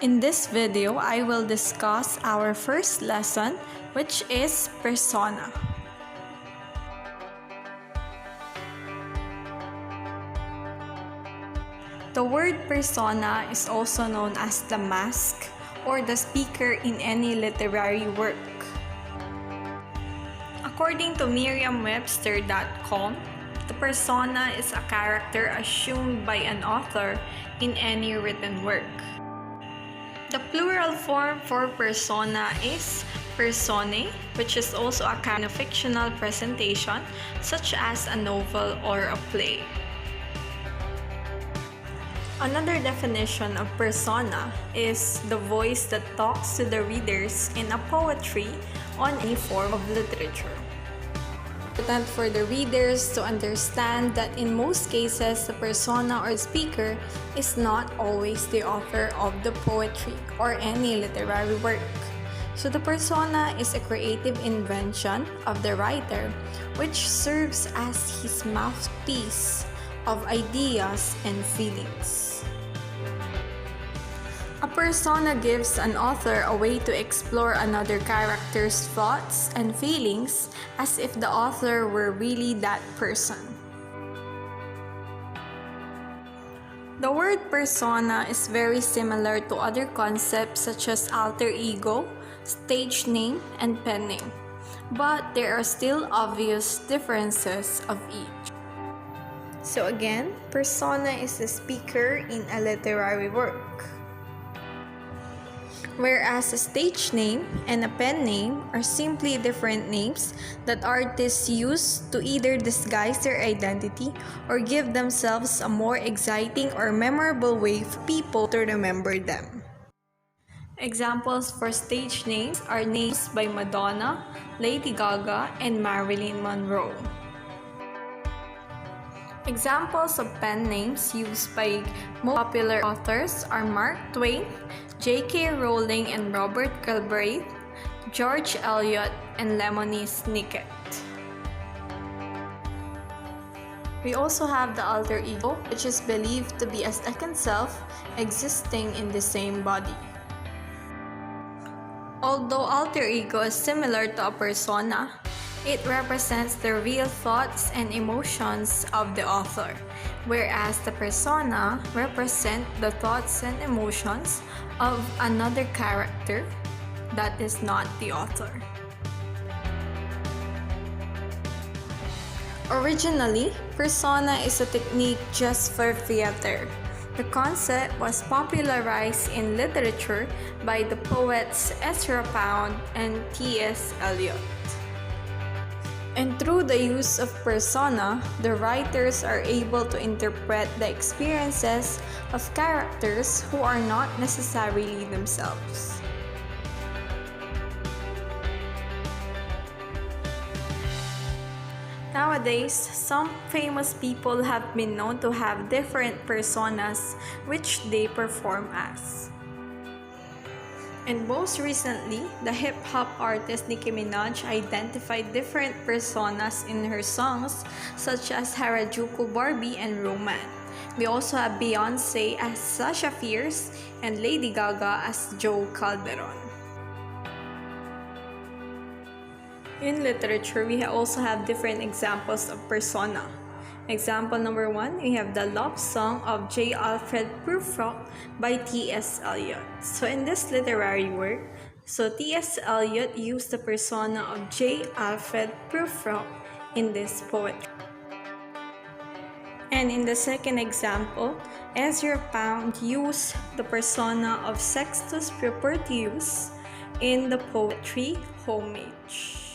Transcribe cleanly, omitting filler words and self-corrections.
In this video, I will discuss our first lesson, which is persona. The word persona is also known as the mask or the speaker in any literary work. According to Merriam-Webster.com, the persona is a character assumed by an author in any written work. The plural form for persona is personae, which is also a kind of fictional presentation, such as a novel or a play. Another definition of persona is the voice that talks to the readers in a poetry on any form of literature. It's important for the readers to understand that in most cases, the persona or speaker is not always the author of the poetry or any literary work. So the persona is a creative invention of the writer, which serves as his mouthpiece of ideas and feelings. A persona gives an author a way to explore another character's thoughts and feelings as if the author were really that person. The word persona is very similar to other concepts such as alter ego, stage name, and pen name, but there are still obvious differences of each. So again, persona is a speaker in a literary work, whereas a stage name and a pen name are simply different names that artists use to either disguise their identity or give themselves a more exciting or memorable way for people to remember them. Examples for stage names are names by Madonna, Lady Gaga, and Marilyn Monroe. Examples of pen names used by most popular authors are Mark Twain, J.K. Rowling and Robert Galbraith, George Eliot, and Lemony Snicket. We also have the alter ego, which is believed to be a second self existing in the same body. Although alter ego is similar to a persona, it represents the real thoughts and emotions of the author, whereas the persona represents the thoughts and emotions of another character that is not the author. Originally, persona is a technique just for theater. The concept was popularized in literature by the poets Ezra Pound and T.S. Eliot. And through the use of persona, the writers are able to interpret the experiences of characters who are not necessarily themselves. Nowadays, some famous people have been known to have different personas which they perform as. And most recently, the hip-hop artist Nicki Minaj identified different personas in her songs such as Harajuku Barbie and Roman. We also have Beyonce as Sasha Fierce and Lady Gaga as Joe Calderon. In literature, we also have different examples of persona. Example number 1, we have the love song of J. Alfred Prufrock by T.S. Eliot. So in this literary work, T.S. Eliot used the persona of J. Alfred Prufrock in this poetry. And in the second example, Ezra Pound used the persona of Sextus Propertius in the poetry Homage.